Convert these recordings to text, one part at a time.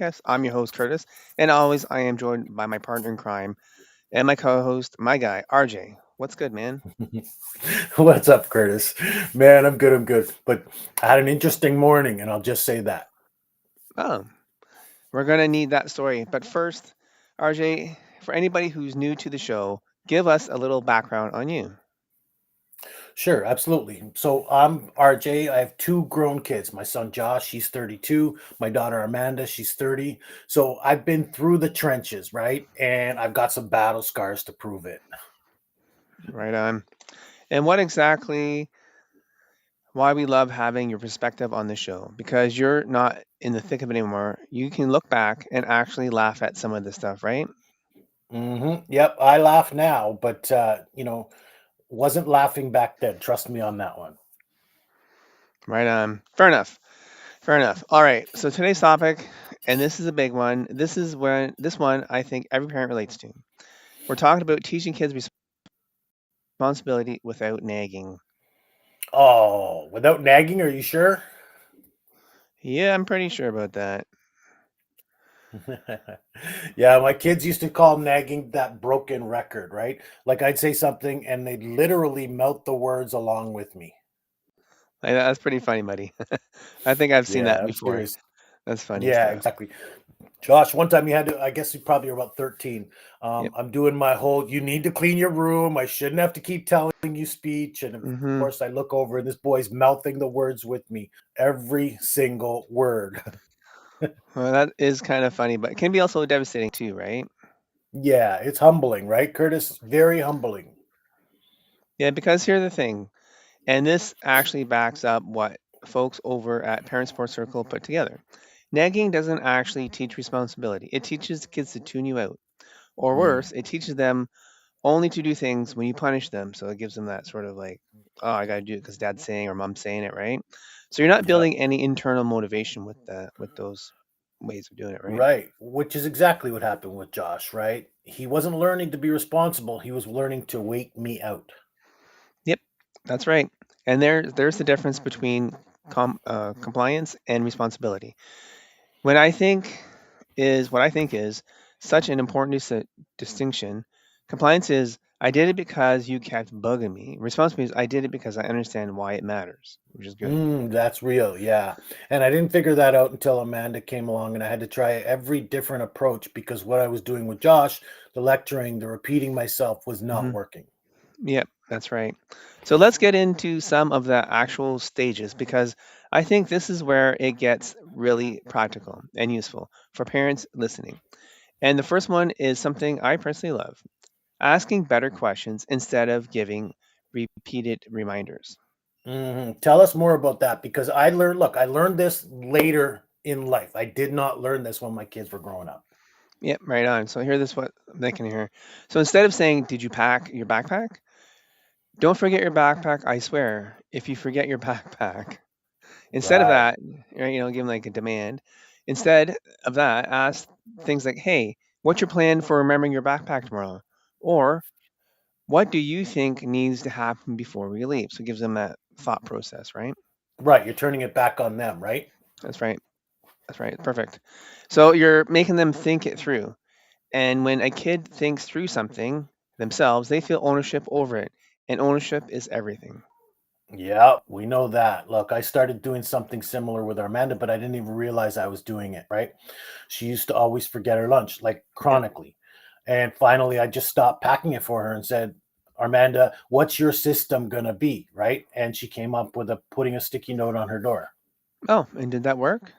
podcast. I'm your host, Curtis, and always I am joined by my partner in crime and my co host, my guy, RJ. What's good, man? What's up, Curtis? Man, I'm good. I'm good. But I had an interesting morning, and I'll just say that. Oh, we're going to need that story. But first, RJ, for anybody who's new to the show, give us a little background on you. Sure, absolutely. So I'm RJ. I have two grown kids. My son Josh, he's 32. My daughter Amanda, she's 30. So I've been through the trenches, right? And I've got some battle scars to prove it. Right on. And what exactly why we love having your perspective on the show because you're not in the thick of it anymore. You can look back and actually laugh at some of the stuff, right? Yep, I laugh now, but wasn't laughing back then. Trust me on that one. Right on. Fair enough. Fair enough. All right. So today's topic, and this is a big one. This one I think every parent relates to. We're talking about teaching kids responsibility without nagging. Oh, without nagging, are you sure? Yeah, I'm pretty sure about that. Yeah, my kids used to call nagging that broken record, right? Like I'd say something and they'd literally melt the words along with me. Like, that's pretty funny, buddy. I think I've seen that Yeah, I'm before. serious. That's funny Yeah, stuff. exactly. Josh, one time you had to, I guess you probably were about 13. Yep. I'm doing my whole, you need to clean your room. I shouldn't have to keep telling you speech. And of Mm-hmm. course, I look over and this boy's mouthing the words with me, every single word. Well, that is kind of funny, but it can be also devastating too, right? Yeah, it's humbling, right, Curtis? Very humbling. Yeah, because here's the thing. And this actually backs up what folks over at Parent Sports Circle put together. Nagging doesn't actually teach responsibility. It teaches kids to tune you out. Or Mm, worse, it teaches them only to do things when you punish them. So it gives them that sort of like, oh, I got to do it because dad's saying or mom's saying it, right? So you're not yeah. building any internal motivation with those ways of doing it, right? Right, which is exactly what happened with Josh, right? He wasn't learning to be responsible, he was learning to wait me out. Yep, that's right. And there's the difference between compliance and responsibility. What I think is such an important distinction. Compliance is I did it because you kept bugging me. Responsibility is I did it because I understand why it matters, which is good. That's real, yeah. And I didn't figure that out until Amanda came along and I had to try every different approach because what I was doing with Josh, the lecturing, the repeating myself was not Hmm. working. Yep, that's right. So let's get into some of the actual stages because I think this is where it gets really practical and useful for parents listening. And the first one is something I personally love asking better questions instead of giving repeated reminders. Tell us more about that because I learned this later in life. I did not learn this when my kids were growing up. Yep, right on. So here this what they can hear. So instead of saying, "Did you pack your backpack?" Don't forget your backpack. I swear. If you forget your backpack, instead of Right. that, right, give them like a demand. Instead of that, ask things like, "Hey, what's your plan for remembering your backpack tomorrow?" Or what do you think needs to happen before we leave? So it gives them that thought process, right? Right, you're turning it back on them, right? That's right. That's right. Perfect. So you're making them think it through. And when a kid thinks through something themselves, they feel ownership over it. And ownership is everything. Yeah, we know that. Look, I started doing something similar with Armanda, but I didn't even realize I was doing it, right? She used to always forget her lunch, like Yep. chronically. And finally, I just stopped packing it for her and said, Armanda, what's your system going to be? Right. And she came up with putting a sticky note on her door. Oh, and did that work?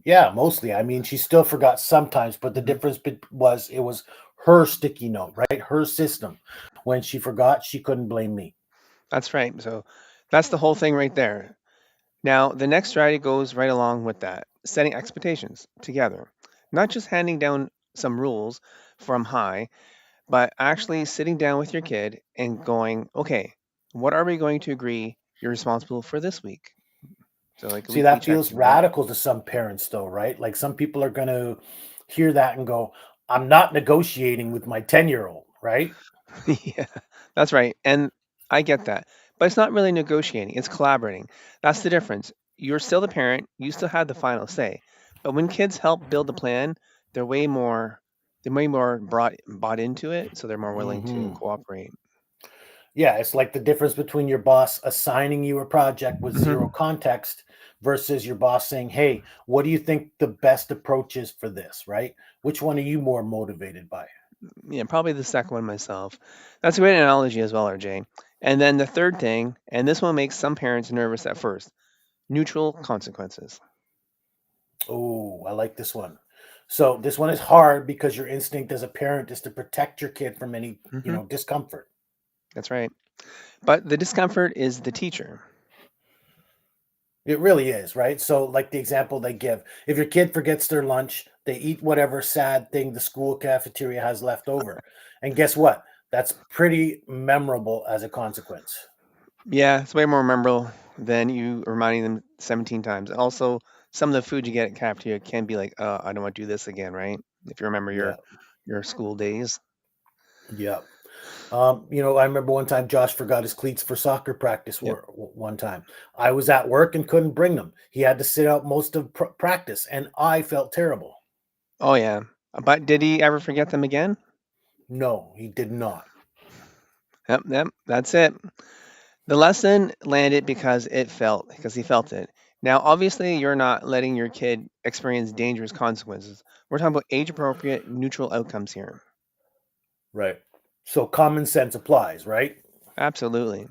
Yeah, mostly. I mean, she still forgot sometimes, but the Hmm. difference was it was her sticky note, right? Her system. When she forgot, she couldn't blame me. That's right. So that's the whole thing right there. Now, the next strategy goes right along with that setting expectations together, not just handing down some rules from high, but actually sitting down with your kid and going, okay, what are we going to agree you're responsible for this week? So, like a See, weekly that check feels in, right? radical to some parents, though, right? Like some people are going to hear that and go, I'm not negotiating with my 10-year-old, right? Yeah, that's right. And I get that. But it's not really negotiating, it's collaborating. That's the difference. You're still the parent, you still have the final say, But when kids help build the plan, they're way more bought into it, so they're more willing to Hmm. cooperate. Yeah, it's like the difference between your boss assigning you a project with zero Hmm. context versus your boss saying, "Hey, what do you think the best approach is for this?" Right? Which one are you more motivated by? Yeah, probably the second one myself. That's a great analogy as well, RJ. And then the third thing, and this one makes some parents nervous at first, neutral consequences. Oh, I like this one. So this one is hard because your instinct as a parent is to protect your kid from any, Hmm. discomfort. That's right. But the discomfort is the teacher. It really is, right? So, like the example they give, if your kid forgets their lunch, they eat whatever sad thing the school cafeteria has left over. And guess what? That's pretty memorable as a consequence. Yeah, it's way more memorable than you reminding them 17 times. Also, some of the food you get at cafeteria can be like, I don't want to do this again, right? If you remember Yeah. your school days. Yeah. I remember one time Josh forgot his cleats for soccer practice Yep. one time. I was at work and couldn't bring them. He had to sit out most of practice, and I felt terrible. Oh yeah. But did he ever forget them again? No, he did not. Yep, yep, that's it. The lesson landed because he felt it. Now, obviously, you're not letting your kid experience dangerous consequences. We're talking about age appropriate, neutral outcomes here. Right. So common sense applies, right? Absolutely.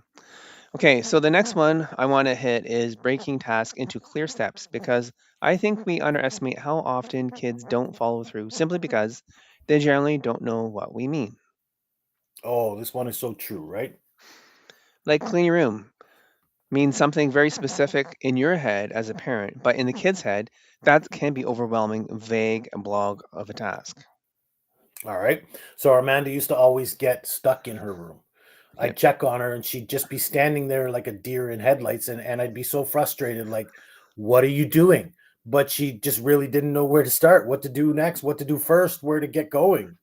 Okay, so the next one I want to hit is breaking tasks into clear steps because I think we underestimate how often kids don't follow through simply because they generally don't know what we mean. Oh, this one is so true, right? Like clean your room means something very specific in your head as a parent, but in the kid's head, that can be overwhelming, vague, and blog of a task. All right. So Amanda used to always get stuck in her room. Yep. I'd check on her and she'd just be standing there like a deer in headlights. And I'd be so frustrated, like, what are you doing? But she just really didn't know where to start, what to do next, what to do first, where to get going.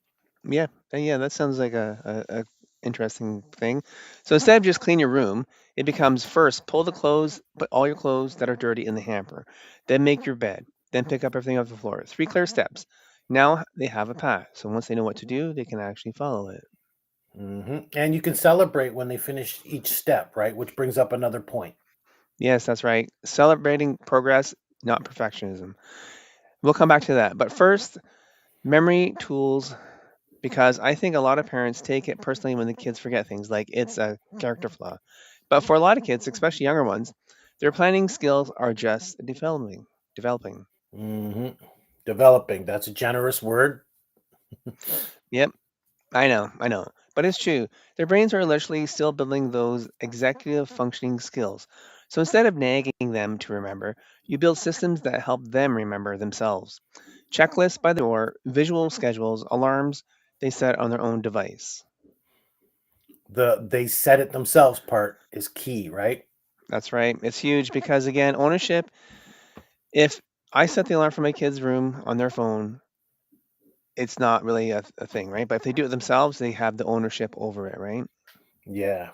Yeah, yeah, that sounds like a interesting thing. So instead of just clean your room, it becomes first pull the clothes, put all your clothes that are dirty in the hamper, then make your bed, then pick up everything off the floor. Three clear steps. Now they have a path. So once they know what to do, they can actually follow it. And you can celebrate when they finish each step, right? Which brings up another point. Yes, that's right. Celebrating progress, not perfectionism. We'll come back to that. But first, memory tools because I think a lot of parents take it personally when the kids forget things, like it's a character flaw. But for a lot of kids, especially younger ones, their planning skills are just developing. Developing. hmm Developing, that's a generous word. Yep, I know. But it's true. Their brains are literally still building those executive functioning skills. So instead of nagging them to remember, you build systems that help them remember themselves. Checklists by the door, visual schedules, alarms they set on their own device. The they said it themselves part is key, right? That's right. It's huge because, again, ownership. If I set the alarm for my kids' room on their phone, it's not really a thing, right? But if they do it themselves, they have the ownership over it, right? Yeah.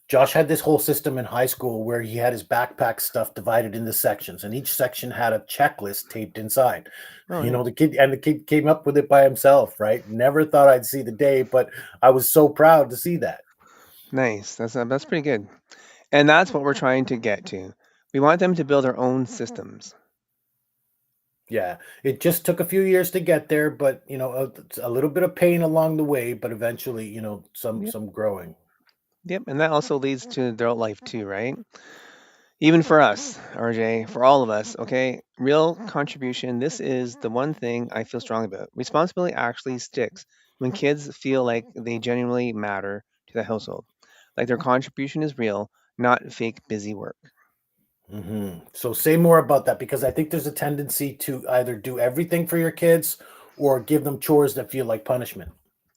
Josh had this whole system in high school where he had his backpack stuff divided into sections, and each section had a checklist taped inside. Oh, yeah. The kid came up with it by himself, right? Never thought I'd see the day, but I was so proud to see that. Nice. That's pretty good. And that's what we're trying to get to. We want them to build their own systems. Yeah, it just took a few years to get there, but a little bit of pain along the way, but eventually, some Yep. some growing. Yep. And that also leads to adult life too, right? Even for us, RJ, for all of us, okay? Real contribution. This is the one thing I feel strongly about. Responsibility actually sticks when kids feel like they genuinely matter to the household. Like their contribution is real, not fake busy work. So say more about that because I think there's a tendency to either do everything for your kids or give them chores that feel like punishment.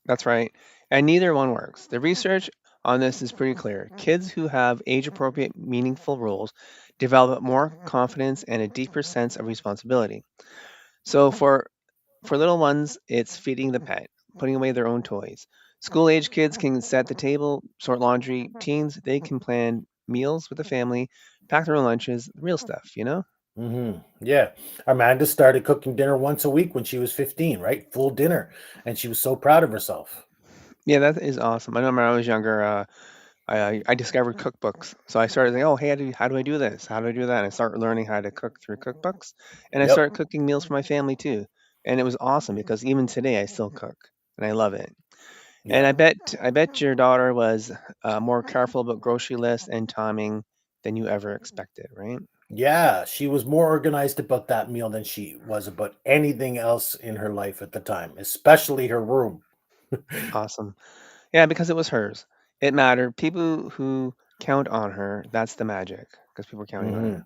That's right. And neither one works. The research on this is pretty clear. Kids who have age appropriate, meaningful roles develop more confidence and a deeper sense of responsibility. So for little ones, it's feeding the pet, putting away their own toys. School age kids can set the table, sort laundry. Teens, they can plan meals with the family, pack their own lunches, real stuff, you know? Yeah. Amanda started cooking dinner once a week when she was 15, right? Full dinner. And she was so proud of herself. Yeah, that is awesome. I know when I was younger, I discovered cookbooks. So I started saying, "Oh, hey, how do I do this? How do I do that?" And I started learning how to cook through cookbooks, and I Yep. started cooking meals for my family too. And it was awesome because even today I still cook, and I love it. And Yeah. I bet your daughter was more careful about grocery lists and timing than you ever expected, right? Yeah. She was more organized about that meal than she was about anything else in her life at the time, especially her room. Awesome. Yeah, because it was hers. It mattered. People who count on her, that's the magic, because people are counting on hmm her.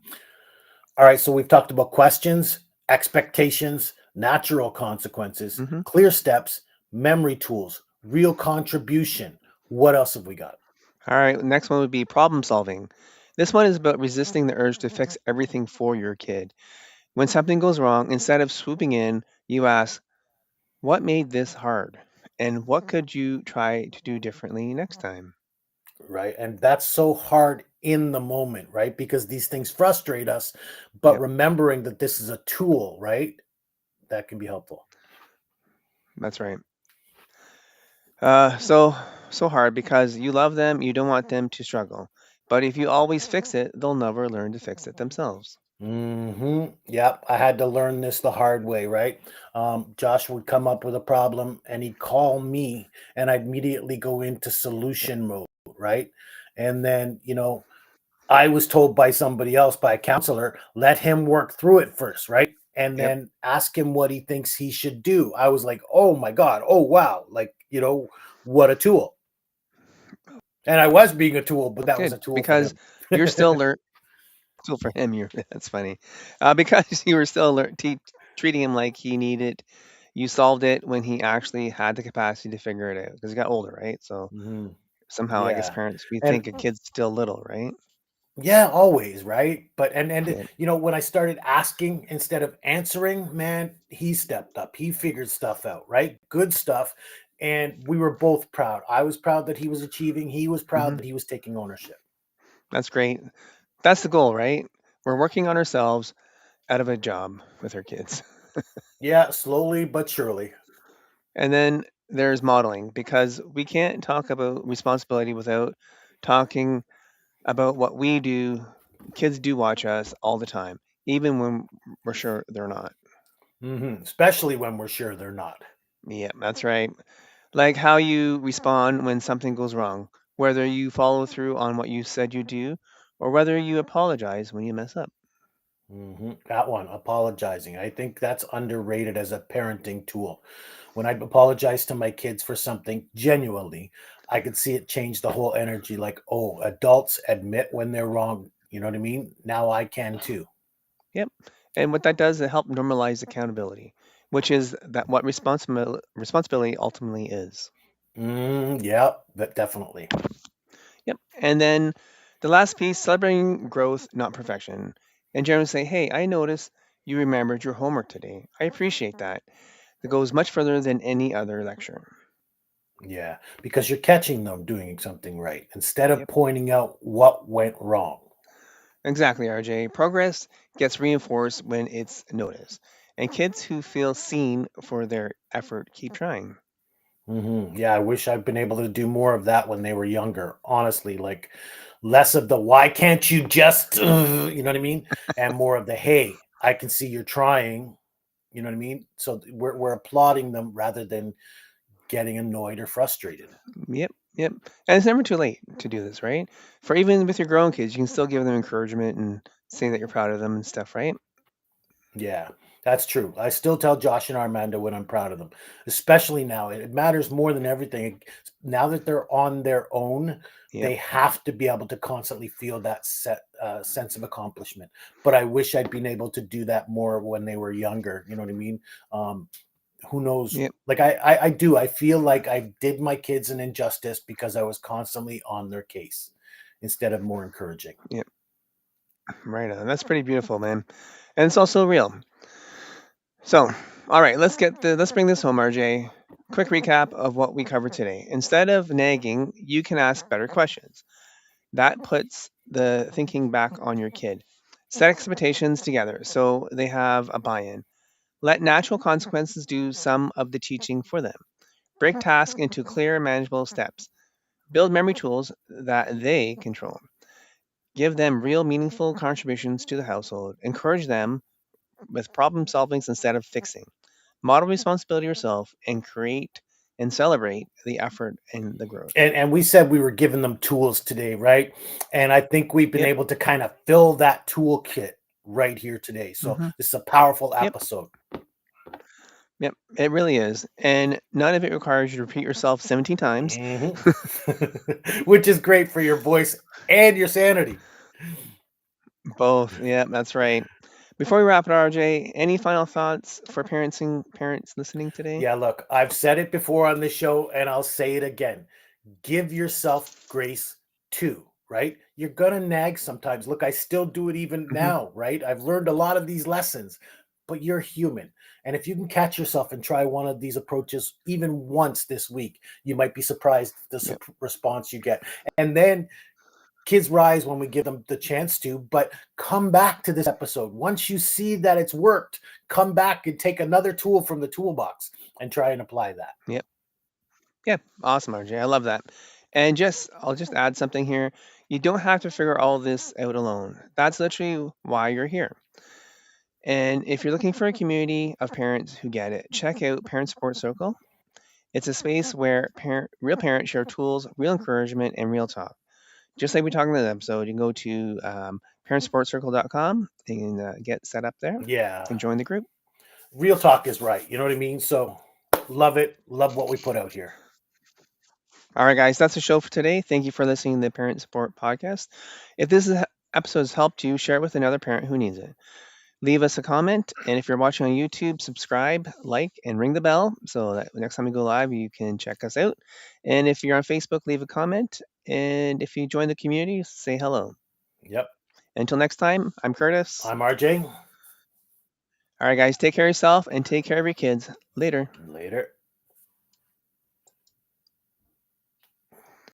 All right. So we've talked about questions, expectations, natural consequences, Hmm. clear steps, memory tools, real contribution. What else have we got? All right, next one would be problem solving. This one is about resisting the urge to fix everything for your kid. When something goes wrong, instead of swooping in, you ask, what made this hard? And what could you try to do differently next time? Right? And that's so hard in the moment, right? Because these things frustrate us, but Yep, remembering that this is a tool, right? That can be helpful. that's right. So hard because you love them, you don't want them to struggle. But if you always fix it, they'll never learn to fix it themselves. Yep. I had to learn this the hard way, right? Josh would come up with a problem and he'd call me and I'd immediately go into Yep. solution mode, right? And then, I was told by somebody else, by a counselor, let him work through it first, right? And Yep. then ask him what he thinks he should do. I was like, oh my God, oh wow, like, what a tool. And I was being a tool, but that was Good a tool for because him. you're still learning. So for him, you're that's funny, because you were still treating him like he needed. You solved it when he actually had the capacity to figure it out because he got older, right? So Mhm. somehow, I guess Yeah. parents we And think a kid's still little, right? yeah, always, right? But Yeah. when I started asking instead of answering, man, he stepped up. He figured stuff out, right? Good stuff. And we were both proud. I was proud that he was achieving. He was proud Hmm. that he was taking ownership. That's great. That's the goal, right? We're working on ourselves out of a job with our kids, Yeah, slowly but surely. and then there's modeling because we can't talk about responsibility without talking about what we do. Kids do watch us all the time, even when we're sure they're not. Especially when we're sure they're not. Yeah, that's right. Like how you respond when something goes wrong, whether you follow through on what you said you do, or whether you apologize when you mess up. That one, apologizing. I think that's underrated as a parenting tool. When I apologize to my kids for something genuinely, I could see it change the whole energy. Like, oh, adults admit when they're wrong. You know what I mean? Now I can too. Yep. And what that does is help normalize accountability, which is that what responsibility ultimately is. Yeah, that definitely. Yep. And then the last piece, celebrating growth, not perfection. And generally say, hey, I noticed you remembered your homework today. I appreciate that. That goes much further than any other lecture. Yeah, because you're catching them doing something right instead of Yep. pointing out what went wrong. Exactly, RJ. Progress gets reinforced when it's noticed. And kids who feel seen for their effort keep trying. Yeah, I wish I'd been able to do more of that when they were younger. Honestly, like less of the "why can't you just," you know what I mean, and more of the "hey, I can see you're trying." You know what I mean? So we're applauding them rather than getting annoyed or frustrated. Yep, yep. And it's never too late to do this, right? For even with your grown kids, you can still give them encouragement and say that you're proud of them and stuff, right? Yeah, that's true. I still tell Josh and Armando when I'm proud of them, especially now. It matters more than everything. Now that they're on their own, Yep, they have to be able to constantly feel that sense of accomplishment. But I wish I'd been able to do that more when they were younger. You know what I mean? Um, who knows? yep, Like I do. I feel like I did my kids an injustice because I was constantly on their case instead of more encouraging. yep. Right on. That's pretty beautiful, man. And it's also real. So, all right, let's bring this home, RJ. Quick recap of what we covered today. Instead of nagging, you can ask better questions. That puts the thinking back on your kid. Set expectations together so they have a buy in. Let natural consequences do some of the teaching for them. Break tasks into clear, manageable steps. Build memory tools that they control. Give them real, meaningful contributions to the household. Encourage them with problem solvings instead of fixing. Model responsibility yourself and create and celebrate the effort and the growth. And we said we were giving them tools today, right? And I think we've been Yep. able to kind of fill that toolkit right here today. So Hmm. this is a powerful Yep. episode. Yep. It really is. And none of it requires you to repeat yourself 17 times. Mhm. Which is great for your voice and your sanity. Both. Yeah, that's right. Before we wrap it, RJ, any final thoughts for parents listening today? Yeah, look, I've said it before on this show and I'll say it again. Give yourself grace too, right? You're gonna nag sometimes. Look, I still do it even Hmm. now, right? I've learned a lot of these lessons, but you're human. And if you can catch yourself and try one of these approaches even once this week, you might be surprised the Yep. response you get. And then kids rise when we give them the chance to, but come back to this episode. Once you see that it's worked, come back and take another tool from the toolbox and try and apply that. Yep. Yeah. Awesome, RJ. I love that. And I'll just add something here. You don't have to figure all this out alone. That's literally why you're here. And if you're looking for a community of parents who get it, check out Parent Support Circle. It's a space where real parents share tools, real encouragement, and real talk. Just like we talked in the episode, you can go to parentsupportcircle.com and get set up there Yeah. and join the group. Real talk is right. You know what I mean? So love it. Love what we put out here. All right, guys, that's the show for today. Thank you for listening to the Parent Support Podcast. If episode has helped you, share it with another parent who needs it. Leave us a comment, and if you're watching on YouTube, subscribe, like, and ring the bell so that next time we go live, you can check us out. And if you're on Facebook, leave a comment. And if you join the community, say hello. Yep. Until next time, I'm Curtis. I'm RJ. All right, guys, take care of yourself and take care of your kids. Later. Later.